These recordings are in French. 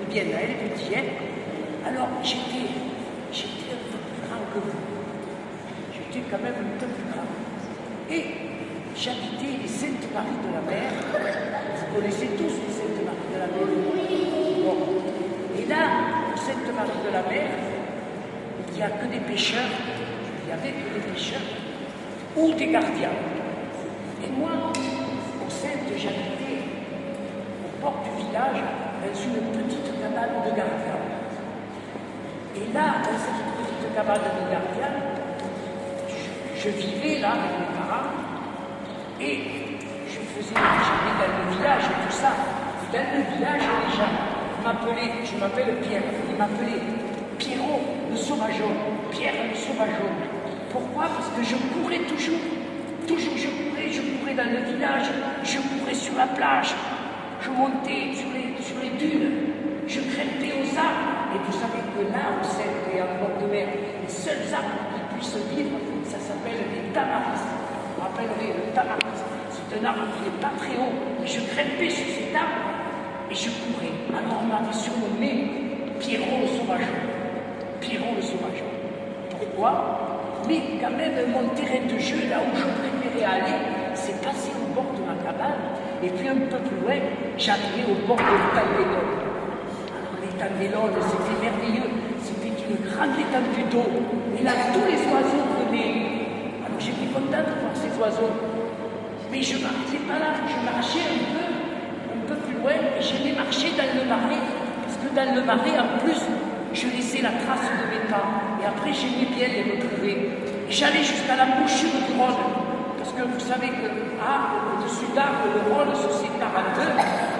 bien, là, elle est petite, hein. Alors, j'étais un peu plus grand que vous. J'étais quand même un peu plus grand. Et j'habitais les Saintes-Maries de la Mer. Vous connaissez tous les Saintes-Maries de la Mer. Bon. Et là, aux Saintes-Maries de la Mer, il n'y a que des pêcheurs, il n'y avait que des pêcheurs, ou des gardiens. Et moi, aux Saintes, j'habitais au bord du village, dans une petite cabane de gardiens. Et là, dans cette petite cabane de gardiens, je vivais là avec mes parents, et j'allais dans le village et tout ça. Et dans le village, les gens je m'appelle Pierre, ils m'appelaient Pierrot le Sauvageon, Pierre le Sauvageon. Pourquoi? Parce que je courais toujours je courais dans le village, je courais sur la plage, je montais sur les dunes, je grimpais aux arbres. Et vous savez que là, au Seine et en bord de mer, les seuls arbres qui puissent vivre, ça s'appelle les tamaris. Vous vous rappellerez le tamaris. C'est un arbre qui n'est pas très haut. Et je grimpais sur cet arbre et je courais. Alors on m'avait surnommé Pierrot le Sauvageon. Pierrot le Sauvageon. Pourquoi? Mais quand même, mon terrain de jeu, là où je préférais aller, c'est passé au bord de ma cabane. Et puis un peu plus loin, j'arrivais au bord de l'étang des Launes. Alors l'étang des Launes, c'était merveilleux. C'était une grande étendue d'eau. Et là, tous les oiseaux venaient. Alors j'étais content de voir ces oiseaux. Mais je ne m'arrêtais pas là. Je marchais un peu plus loin. Et j'allais marcher dans le marais. Parce que dans le marais, en plus, je laissais la trace de mes pas. Et après, j'aimais bien les retrouver. Et j'allais jusqu'à l'embouchure du Rhône. Parce que vous savez que, au-dessus d'Arles, le Rhône se sépare en deux.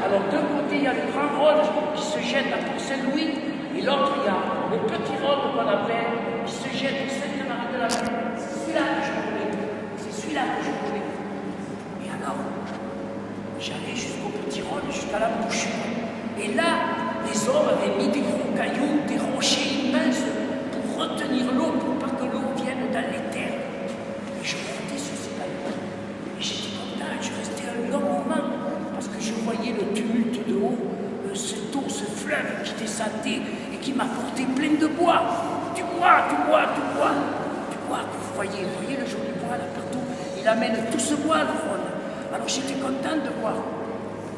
Alors, d'un côté, il y a le grand Rhône qui se jette à Port-Saint-Louis. Et l'autre, il y a le petit Rhône qu'on appelle, qui se jette au Sainte-Marie de la Mer. C'est celui-là que je connais. C'est celui-là que je connais. Et alors, j'allais jusqu'au petit Rhône, jusqu'à l'embouchure. Et là, les hommes avaient mis des gros cailloux, des rochers immenses pour retenir l'eau, pour pas que l'eau vienne dans les terres. Et je montais sur ces cailloux. Et j'étais content, je restais un long moment, parce que je voyais le tumulte de haut, cette eau, ce fleuve qui descendait et qui m'apportait plein de bois. Du bois. Vous voyez le joli bois là partout. Il amène tout ce bois, le Rhône. Alors j'étais content de voir.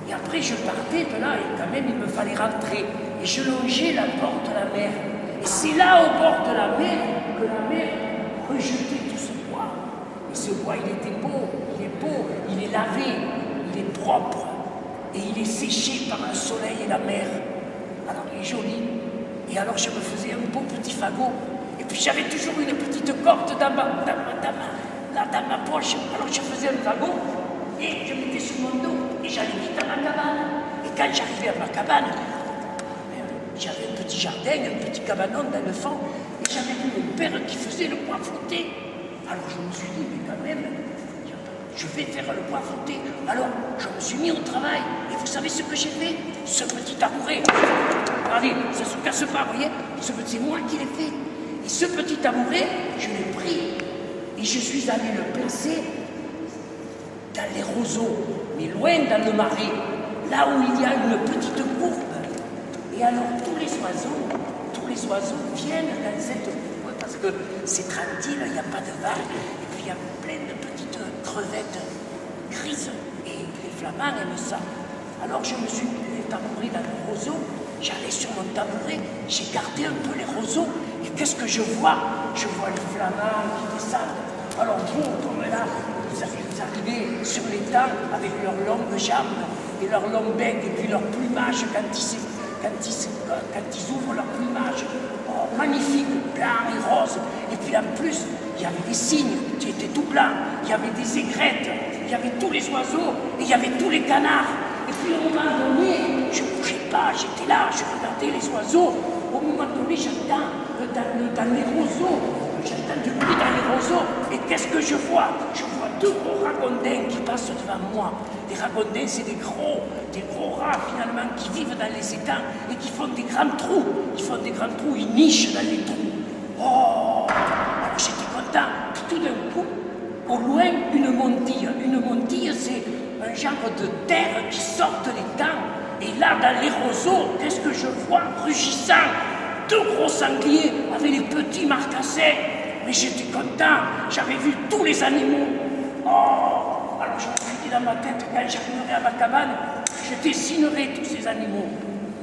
Et après, je partais de là, et quand même, il me fallait rentrer. Et je longeais la porte de la mer. Et c'est là, au bord de la mer, que la mer rejetait tout ce bois. Et ce bois, il était beau, il est lavé, il est propre. Et il est séché par le soleil et la mer. Alors, il est joli. Et alors, je me faisais un beau petit fagot. Et puis, j'avais toujours une petite corde dans ma poche. Alors, je faisais un fagot. Et je mettais sur mon dos et j'allais vite à ma cabane. Et quand j'arrivais à ma cabane, j'avais un petit jardin, un petit cabanon dans le fond, et j'avais vu mon père qui faisait le bois flotter. Alors je me suis dit, mais quand même, je vais faire le bois flotter. Alors je me suis mis au travail. Et vous savez ce que j'ai fait? Ce petit tabouret. Regardez, ça ne se casse pas, vous voyez? C'est moi qui l'ai fait. Et ce petit tabouret, je l'ai pris et je suis allé le placer dans les roseaux, mais loin dans le marais, là où il y a une petite courbe. Et alors tous les oiseaux viennent dans cette courbe parce que c'est tranquille, il n'y a pas de vagues, et puis il y a plein de petites crevettes grises, et les flamands aiment ça. Alors je me suis mis les tabourets dans le roseau, j'allais sur mon tabouret, j'ai gardé un peu les roseaux, et qu'est-ce que je vois? Je vois les flamands qui descendent. Alors vous, comme là, vous arrivez sur l'étang avec leurs longues jambes et leurs longs becs et puis leur plumage quand ils ouvrent leur plumage. Oh, magnifique, blanc et rose. Et puis en plus, il y avait des cygnes qui étaient tout blancs, il y avait des aigrettes, il y avait tous les oiseaux et il y avait tous les canards. Et puis au moment donné, je ne bougeais pas, j'étais là, je regardais les oiseaux. Au moment donné, j'entends dans les roseaux. J'entends du bruit dans les roseaux, et qu'est-ce que je vois? Je vois deux gros ragondins qui passent devant moi. Les ragondins, c'est des gros rats finalement qui vivent dans les étangs et qui font des grands trous. Ils nichent dans les trous. Oh! Alors j'étais content. Puis tout d'un coup, au loin, une montille. Une montille, c'est un genre de terre qui sort de l'étang Et là, dans les roseaux, qu'est-ce que je vois rugissant? Deux gros sangliers avec les petits marcassins. Mais j'étais content, j'avais vu tous les animaux. Oh, alors je me suis dit dans ma tête, quand j'arriverai à ma cabane, je dessinerai tous ces animaux.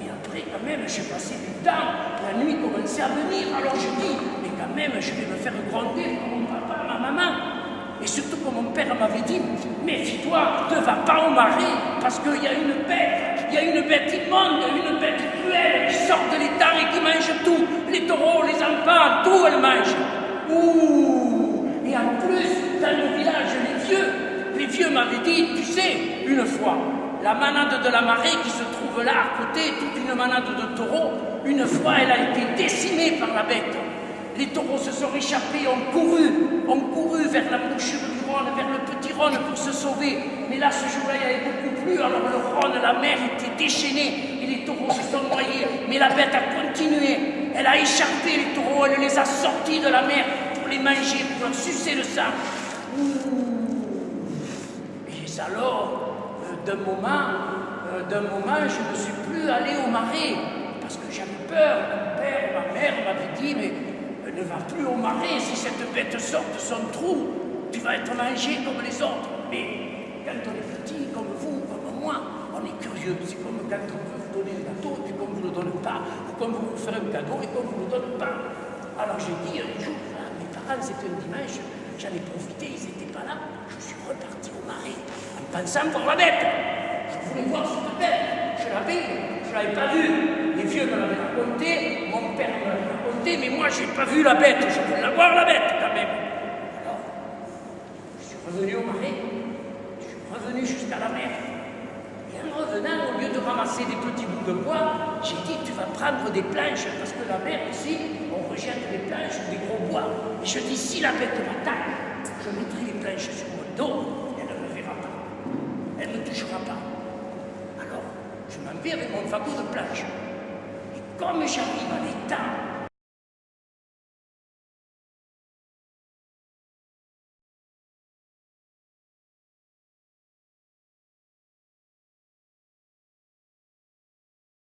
Mais après, quand même, j'ai passé du temps, la nuit commençait à venir. Alors je dis, mais quand même, je vais me faire gronder par mon papa, ma maman. Et surtout que mon père m'avait dit, méfie-toi, ne va pas au marais, parce qu'il y a une bête immonde, une bête cruelle qui sort de l'étang et qui mange tout. Les taureaux, les enfants, tout elle mange. Ouh! Et en plus, dans le village, les vieux m'avaient dit, tu sais, une fois, la manade de la marée qui se trouve là à côté, toute une manade de taureaux, une fois elle a été décimée par la bête. Les taureaux se sont échappés, ont couru vers la bouchure du Rhône, vers le petit Rhône pour se sauver. Mais là, ce jour-là, il y avait beaucoup plu, alors le Rhône, la mer était déchaînée et les taureaux se sont noyés. Mais la bête a continué, elle a échappé les taureaux, elle les a sortis de la mer pour les manger, pour leur sucer le sang. Et alors, d'un moment, je ne suis plus allé au marais parce que j'avais peur. Mon père et ma mère m'avaient dit, mais ne va plus au marais, si cette bête sort de son trou, tu vas être mangé comme les autres. Mais quand on est petit, comme vous, comme moi, on est curieux. C'est comme quand on veut vous donner un gâteau, et puis qu'on ne vous le donne pas, ou qu'on veut vous faire un cadeau et qu'on ne vous le donne pas. Alors j'ai dit un jour, mes parents, c'était un dimanche, j'en ai profité, ils n'étaient pas là, je suis reparti au marais, en pensant pour la bête. Je voulais voir cette bête, je l'avais pas vue. Les vieux me l'avaient raconté, mon père me l'avait raconté, mais moi, je n'ai pas vu la bête. Je voulais la voir, la bête, quand même. Alors, je suis revenu au marais, je suis revenu jusqu'à la mer. Et en revenant, au lieu de ramasser des petits bouts de bois, j'ai dit, tu vas prendre des planches, parce que la mer, ici, on rejette des planches ou des gros bois. Et je dis, si la bête m'attaque, je mettrai les planches sur mon dos, elle ne me verra pas. Elle ne touchera pas. Alors, je m'en vais avec mon fagot de planches. Comme j'arrive à l'étang,